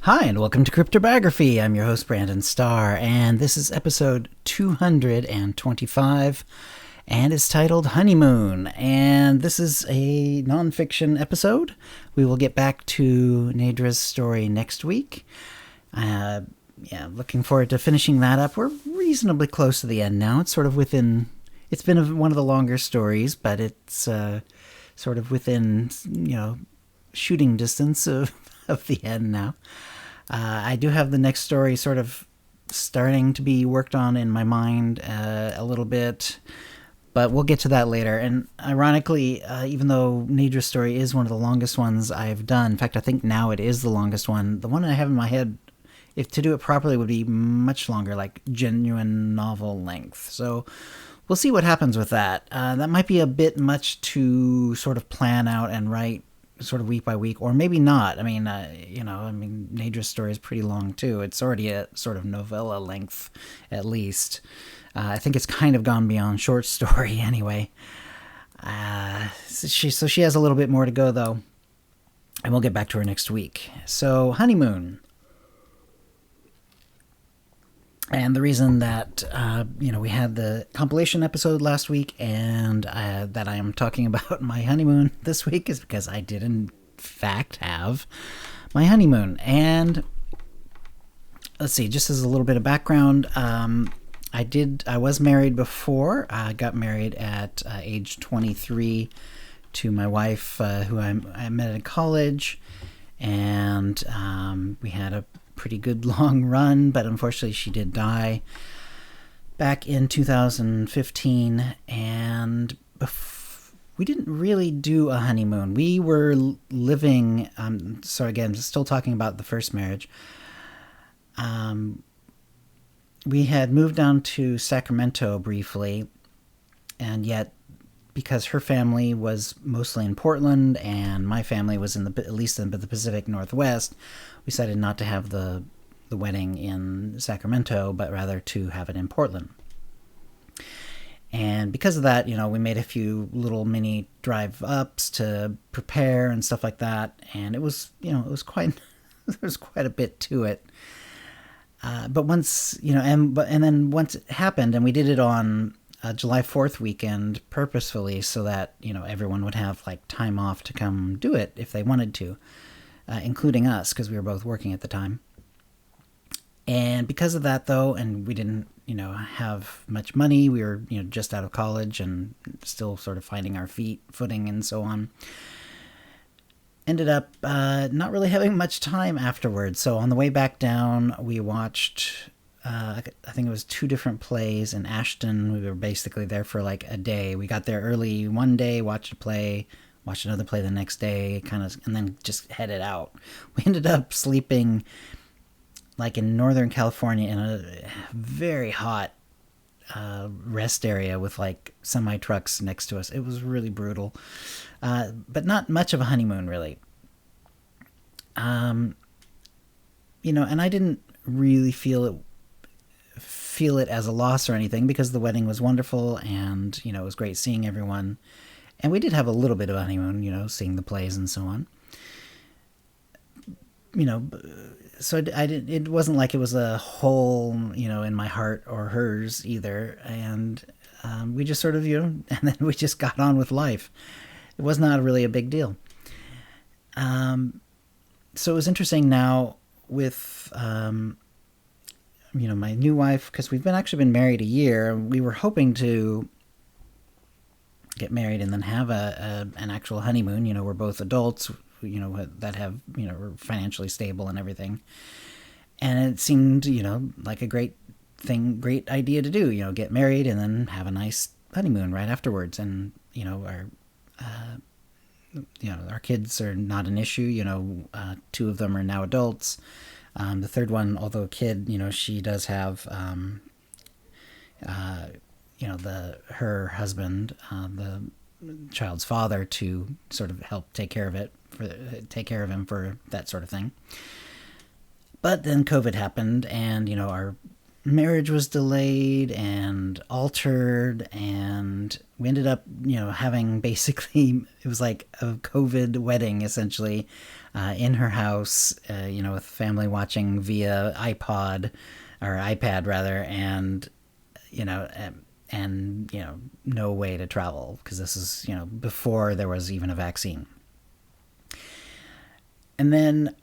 Hi, and welcome to CryptoBiography. I'm your host, Brandon Starr, and this is episode 225, and it's titled Honeymoon. And this is a nonfiction episode. We will get back to Nadra's story next week. Looking forward to finishing that up. We're reasonably close to the end now. It's sort of within. It's been one of the longer stories, but it's sort of within, shooting distance of the end now. I do have the next story sort of starting to be worked on in my mind a little bit, but we'll get to that later. And ironically, even though Nadra's story is one of the longest ones I've done, in fact, I think now it is the longest one, the one I have in my head, if to do it properly, would be much longer, like genuine novel length. So we'll see what happens with that. That might be a bit much to sort of plan out and write sort of week by week, or maybe not. I mean, Nadra's story is pretty long too. It's already a sort of novella length, at least. I think it's kind of gone beyond short story anyway. So she has a little bit more to go though, and we'll get back to her next week. So Honeymoon. And the reason that, we had the compilation episode last week and that I am talking about my honeymoon this week is because I did, in fact, have my honeymoon. And let's see, just as a little bit of background, I was married before. I got married at age 23 to my wife, who I met in college. And we had a pretty good long run, but unfortunately she did die back in 2015, and we didn't really do a honeymoon. We were living, so again, still talking about the first marriage. We had moved down to Sacramento briefly, and yet because her family was mostly in Portland and my family was at least in the Pacific Northwest, we decided not to have the wedding in Sacramento, but rather to have it in Portland. And because of that, we made a few little mini drive ups to prepare and stuff like that. And it was, it was quite, there was quite a bit to it. But once, and then once it happened, and we did it on July 4th weekend purposefully so that, everyone would have like time off to come do it if they wanted to, including us, because we were both working at the time. And because of that, though, and we didn't, have much money, we were, just out of college and still sort of finding our footing and so on, ended up not really having much time afterwards. So on the way back down, we watched, I think it was 2 different plays in Ashton. We were basically there for like a day. We got there early one day, watched a play, watched another play the next day, and then just headed out. We ended up sleeping like in Northern California in a very hot rest area with like semi trucks next to us. It was really brutal, but not much of a honeymoon really. And I didn't really feel it as a loss or anything, because the wedding was wonderful and, it was great seeing everyone. And we did have a little bit of a honeymoon, seeing the plays and so on. So it wasn't like it was a hole, in my heart or hers either. And we just sort of, and then we just got on with life. It was not really a big deal. So it was interesting now with, my new wife, because we've actually been married a year. We were hoping to get married and then have an actual honeymoon. We're both adults, that have, we're financially stable and everything. And it seemed, like a great idea to do, get married and then have a nice honeymoon right afterwards. And, our kids are not an issue. 2 of them are now adults. The third one, although a kid, she does have, her husband, the child's father, to sort of help take care of him for that sort of thing. But then COVID happened, and our marriage was delayed and altered, and we ended up, having basically, it was like a COVID wedding essentially, in her house, with family watching via iPod or iPad rather, and you know, no way to travel because this is, before there was even a vaccine. And then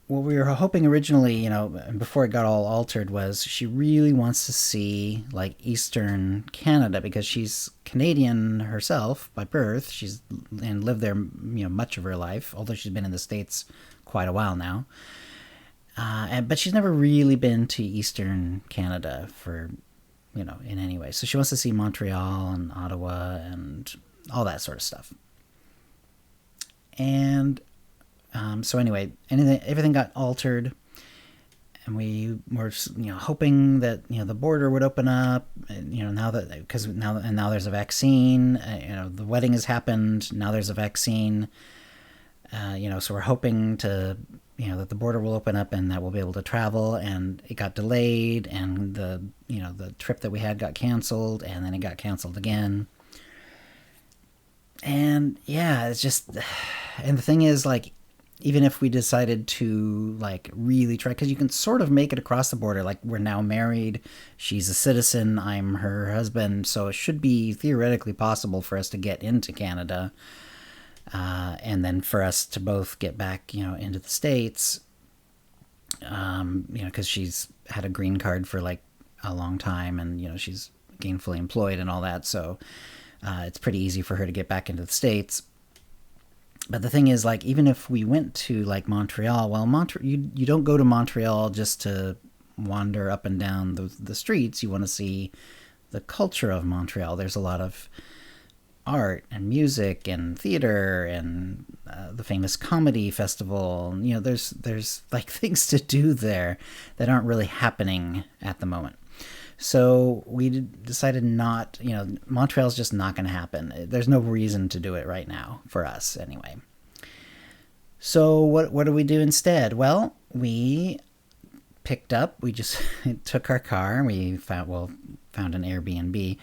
what we were hoping originally, before it got all altered, was she really wants to see like Eastern Canada because she's Canadian herself by birth. She's and lived there, much of her life, although she's been in the States quite a while now. But she's never really been to Eastern Canada for, in any way. So she wants to see Montreal and Ottawa and all that sort of stuff. And so anyway, everything got altered, and we were, hoping that the border would open up. Now that because now there's a vaccine. The wedding has happened. Now there's a vaccine. So we're hoping to that the border will open up and that we'll be able to travel. And it got delayed, and the trip that we had got canceled, and then it got canceled again. And yeah, it's just, and the thing is, like, even if we decided to like really try, because you can sort of make it across the border, like we're now married, she's a citizen, I'm her husband, so it should be theoretically possible for us to get into Canada, and then for us to both get back, into the States, because she's had a green card for like a long time, and she's gainfully employed and all that, so it's pretty easy for her to get back into the States. But the thing is, like, even if we went to like Montreal, well, you don't go to Montreal just to wander up and down the streets. You want to see the culture of Montreal. There's a lot of art and music and theater and the famous comedy festival. There's like things to do there that aren't really happening at the moment. So we decided not, Montreal's just not going to happen. There's no reason to do it right now for us anyway. So what do we do instead? Well, we just took our car and we found an Airbnb,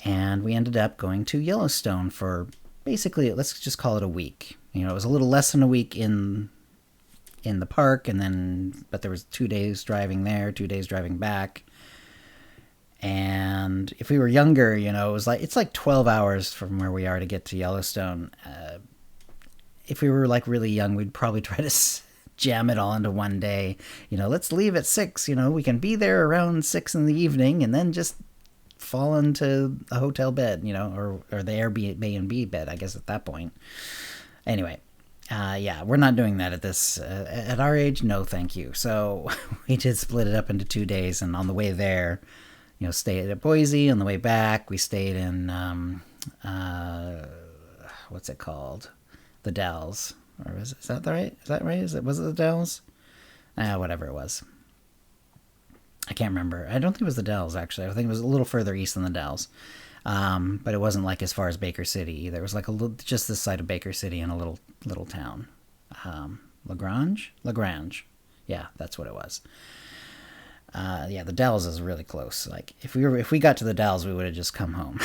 and we ended up going to Yellowstone for basically, let's just call it a week. It was a little less than a week in the park, but there was 2 days driving there, 2 days driving back. And if we were younger, it's like 12 hours from where we are to get to Yellowstone. If we were like really young, we'd probably try to jam it all into one day. Let's leave at 6, we can be there around 6 in the evening, and then just fall into a hotel bed, or the Airbnb bed, I guess, at that point. Anyway, yeah, we're not doing that at our age. No, thank you. So we did split it up into 2 days, and on the way there, stayed at Boise. On the way back, we stayed in, what's it called? The Dells. Or is that right? Was it the Dells? Whatever it was. I can't remember. I don't think it was the Dells, actually. I think it was a little further east than the Dells. But it wasn't like as far as Baker City either. It was like just this side of Baker City in a little town. Lagrange? Yeah, that's what it was. Yeah, the Dells is really close. Like if we got to the Dells, we would have just come home.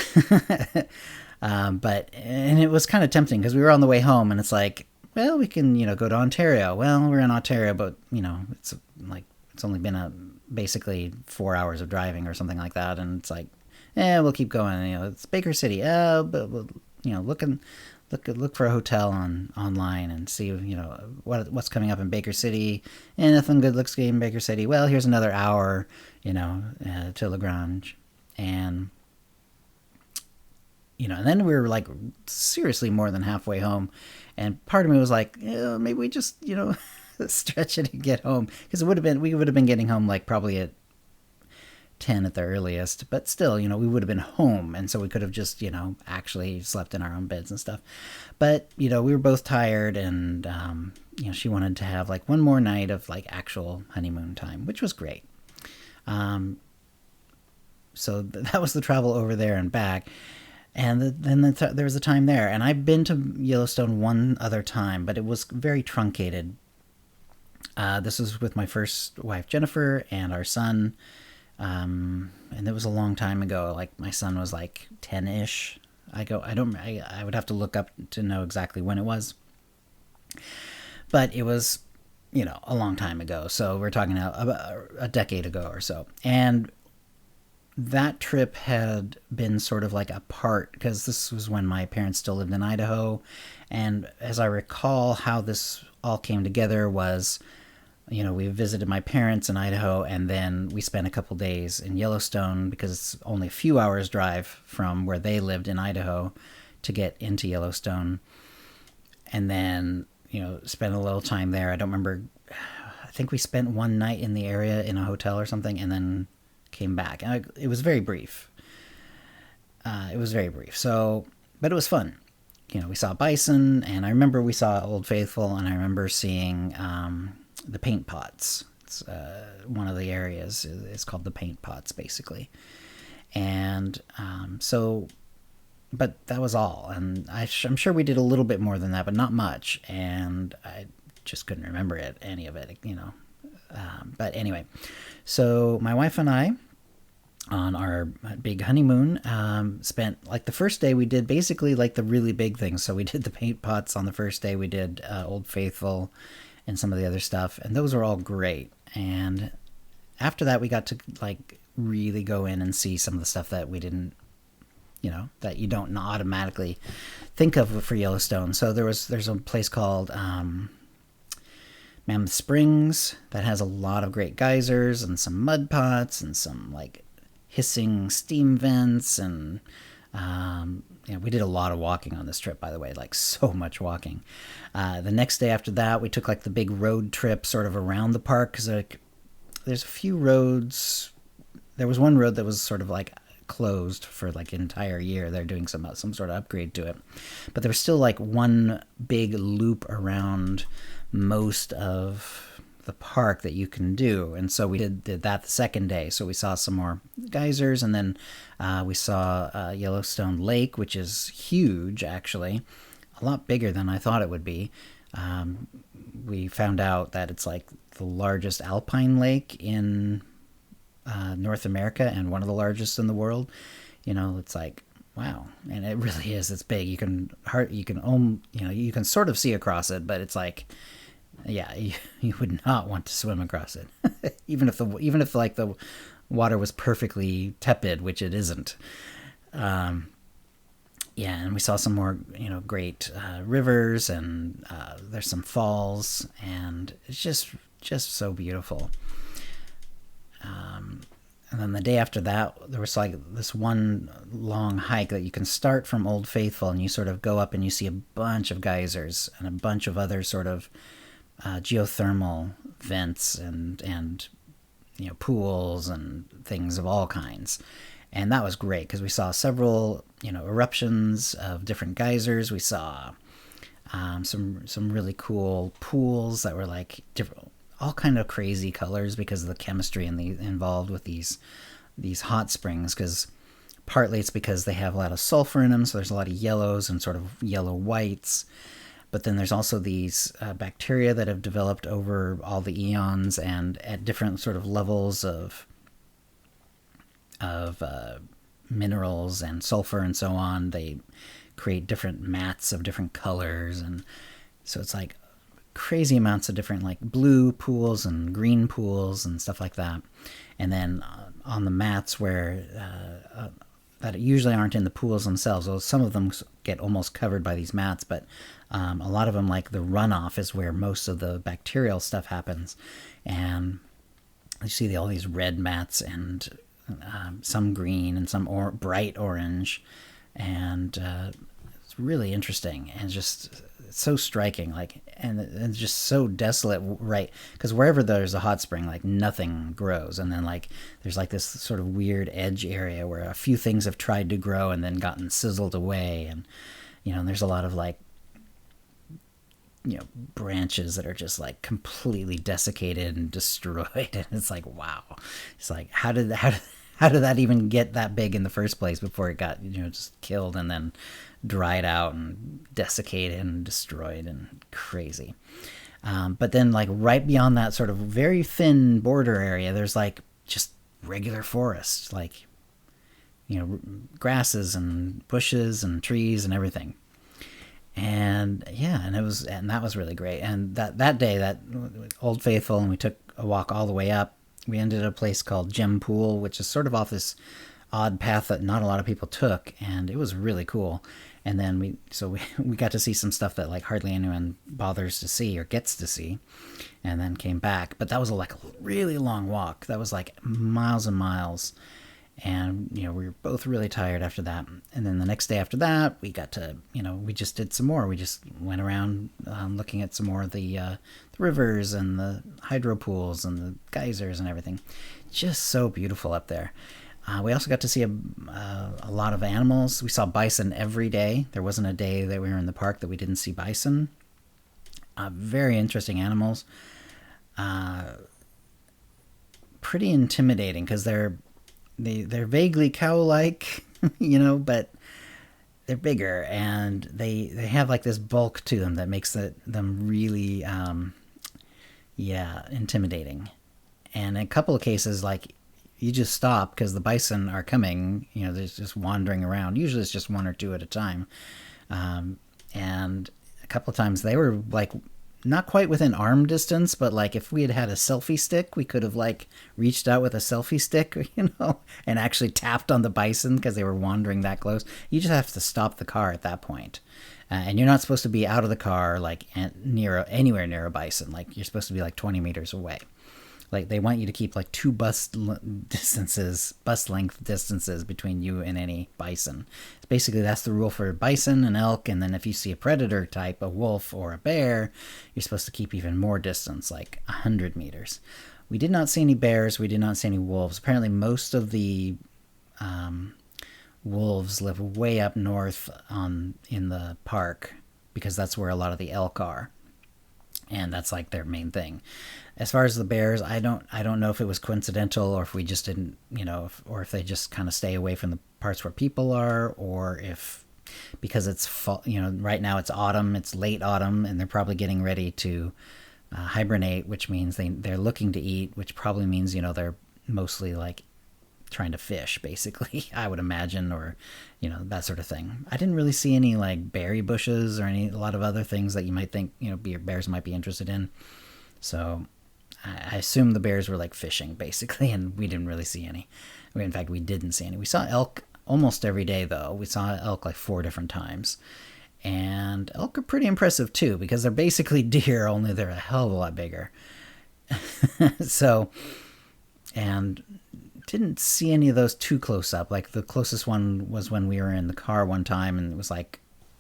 And it was kind of tempting because we were on the way home, and it's like, well, we can go to Ontario. Well, we're in Ontario, but it's like it's only been basically 4 hours of driving or something like that, and it's like, we'll keep going. It's Baker City. But we'll look for a hotel online and see what's coming up in Baker City. And nothing good looks good in Baker City. Well, here's another hour, to Lagrange, and and then we were like seriously more than halfway home, and part of me was like, maybe we just stretch it and get home, because we would have been getting home like probably at 10 at the earliest, but still, we would have been home, and so we could have just, actually slept in our own beds and stuff. But, we were both tired, and, she wanted to have like one more night of like actual honeymoon time, which was great. So that was the travel over there and back. And then there was a time there, and I've been to Yellowstone one other time, but it was very truncated. This was with my first wife, Jennifer, and our son, And it was a long time ago. Like my son was like 10-ish. I would have to look up to know exactly when it was, but it was, a long time ago. So we're talking about a decade ago or so. And that trip had been sort of like a part, because this was when my parents still lived in Idaho. And as I recall, how this all came together was, we visited my parents in Idaho, and then we spent a couple days in Yellowstone because it's only a few hours drive from where they lived in Idaho to get into Yellowstone. And then, spent a little time there. I don't remember. I think we spent one night in the area in a hotel or something, and then came back. And it was very brief. So, but it was fun. We saw bison, and I remember we saw Old Faithful, and I remember seeing the paint pots. It's one of the areas is called the paint pots, basically. And but that was all. And I'm sure we did a little bit more than that, but not much. And I just couldn't remember any of it. But anyway, so my wife and I, on our big honeymoon, spent like the first day we did basically like the really big things. So we did the paint pots on the first day. We did Old Faithful and some of the other stuff, and those were all great. And after that, we got to like really go in and see some of the stuff that we didn't, that you don't automatically think of for Yellowstone. So there's a place called Mammoth Springs that has a lot of great geysers and some mud pots and some like hissing steam vents. And we did a lot of walking on this trip, by the way, like so much walking. The next day after that, we took like the big road trip sort of around the park, because there's a few roads. There was one road that was sort of like closed for like an entire year. They're doing some sort of upgrade to it, but there was still like one big loop around most of the park that you can do. And so we did that the second day. So we saw some more geysers, and then we saw Yellowstone Lake, which is huge, actually, a lot bigger than I thought it would be. We found out that it's like the largest alpine lake in North America, and one of the largest in the world. It's like, wow. And it really is. It's big. You can sort of see across it, but it's like, yeah, you would not want to swim across it, even if like the water was perfectly tepid, which it isn't. And we saw some more, great rivers, and there's some falls, and it's just so beautiful. And then the day after that, there was like this one long hike that you can start from Old Faithful, and you sort of go up and you see a bunch of geysers and a bunch of other sort of geothermal vents and pools and things of all kinds. And that was great because we saw several eruptions of different geysers. We saw some really cool pools that were like different, all kind of crazy colors because of the chemistry involved with these hot springs. Because partly it's because they have a lot of sulfur in them, so there's a lot of yellows and sort of yellow whites. But then there's also these bacteria that have developed over all the eons, and at different sort of levels of minerals and sulfur and so on, they create different mats of different colors. And so it's like crazy amounts of different like blue pools and green pools and stuff like that. And then on the mats where that usually aren't in the pools themselves, well, some of them get almost covered by these mats, but a lot of them, like the runoff, is where most of the bacterial stuff happens. And you see all these red mats, and some green and some bright orange, and it's really interesting and just so striking, like, and it's just so desolate, right? Because wherever there's a hot spring, like nothing grows, and then like there's like this sort of weird edge area where a few things have tried to grow and then gotten sizzled away, and there's a lot of like branches that are just like completely desiccated and destroyed, and it's like, wow, it's like how did that even get that big in the first place before it got just killed and then dried out and desiccated and destroyed and crazy. But then like right beyond that sort of very thin border area, there's like just regular forest, like, grasses and bushes and trees and everything. And yeah, and that was really great. And that day, that Old Faithful, and we took a walk all the way up. We ended at a place called Gem Pool, which is sort of off this odd path that not a lot of people took, and it was really cool. And then we got to see some stuff that like hardly anyone bothers to see or gets to see, and then came back. But that was like a really long walk. That was like miles and miles, and we were both really tired after that. And then the next day after that, we got to we just did some more. We just went around looking at some more of the rivers and the hydro pools and the geysers and everything. Just so beautiful up there. We also got to see a lot of animals. We saw bison every day. There wasn't a day that we were in the park that we didn't see bison. Very interesting animals. Pretty intimidating because they're vaguely cow-like, but they're bigger, and they have like this bulk to them that makes them really, intimidating. And in a couple of cases, like, you just stop because the bison are coming. They're just wandering around. Usually it's just one or two at a time. And a couple of times they were like not quite within arm distance, but like if we had had a selfie stick, we could have like reached out with a selfie stick, and actually tapped on the bison because they were wandering that close. You just have to stop the car at that point. And you're not supposed to be out of the car like anywhere near a bison. Like you're supposed to be like 20 meters away. Like they want you to keep like two bus length distances between you and any bison. Basically, that's the rule for bison and elk. And then if you see a predator type, a wolf or a bear, you're supposed to keep even more distance, like 100 meters. We did not see any bears. We did not see any wolves. Apparently, most of the wolves live way up north in the park because that's where a lot of the elk are. And that's like their main thing. As far as the bears, I don't know if it was coincidental or if we just didn't, or if they just kind of stay away from the parts where people are, or if because it's fall, right now it's autumn, it's late autumn, and they're probably getting ready to hibernate, which means they're looking to eat, which probably means they're mostly like trying to fish, basically, I would imagine, or that sort of thing. I didn't really see any like berry bushes or a lot of other things that you might think bears might be interested in. So I assume the bears were like fishing, basically, and we didn't really see any. In fact, we didn't see any. We saw elk almost every day, though. We saw elk like 4 different times. And elk are pretty impressive, too, because they're basically deer, only they're a hell of a lot bigger. And didn't see any of those too close up. Like the closest one was when we were in the car one time, and it was like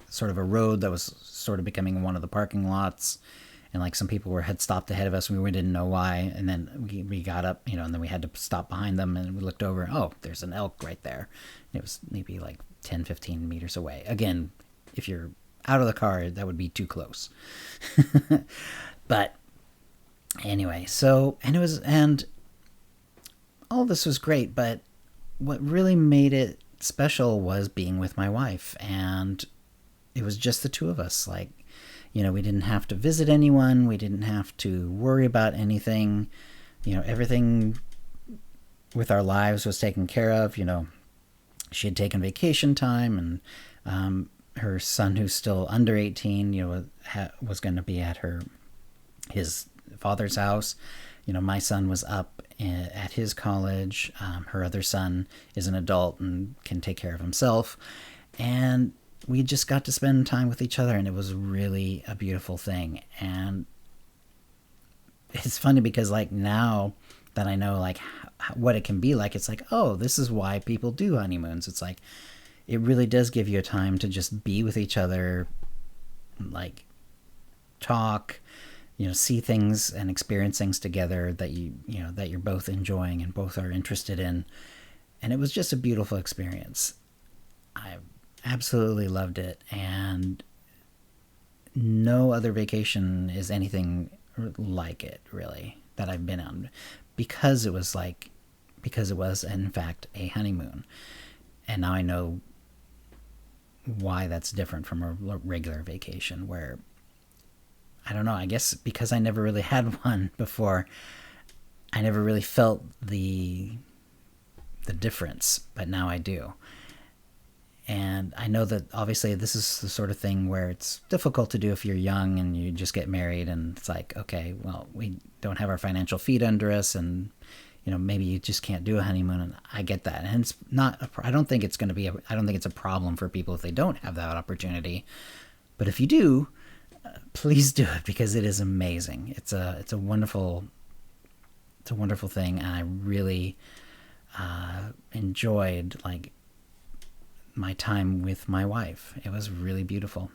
sort of a road that was sort of becoming one of the parking lots. And like some people had stopped ahead of us, and we didn't know why. And then we got up, and then we had to stop behind them, and we looked over. Oh, there's an elk right there. And it was maybe like 10, 15 meters away. Again, if you're out of the car, that would be too close. But anyway, and all this was great, but what really made it special was being with my wife, and it was just the two of us. Like, we didn't have to visit anyone. We didn't have to worry about anything. Everything with our lives was taken care of. She had taken vacation time, and her son, who's still under 18, was going to be at his father's house. My son was up at his college. Her other son is an adult and can take care of himself. And we just got to spend time with each other, and it was really a beautiful thing. And it's funny because like now that I know like what it can be like, it's like, oh, this is why people do honeymoons. It's like, it really does give you a time to just be with each other, like talk, see things and experience things together that that you're both enjoying and both are interested in. And it was just a beautiful experience. I absolutely loved it, and no other vacation is anything like it, really, that I've been on, because it was in fact a honeymoon. And now I know why that's different from a regular vacation, where I don't know, I guess because I never really had one before, I never really felt the the difference, but now I do. And I know that obviously this is the sort of thing where it's difficult to do if you're young and you just get married and it's like, okay, well, we don't have our financial feet under us, and maybe you just can't do a honeymoon. And I get that. And it's not, I don't think it's going to be, I don't think it's a problem for people if they don't have that opportunity. But if you do, please do it, because it is amazing. It's a wonderful thing. And I really enjoyed my time with my wife. It was really beautiful.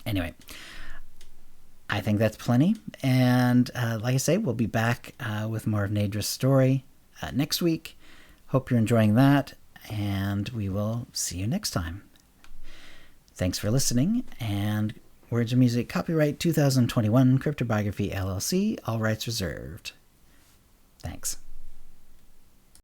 Anyway, I think that's plenty. And like I say, we'll be back with more of Nadra's story next week. Hope you're enjoying that, and we will see you next time. Thanks for listening, and words and music copyright 2021 CryptoBiography LLC, all rights reserved. Thanks.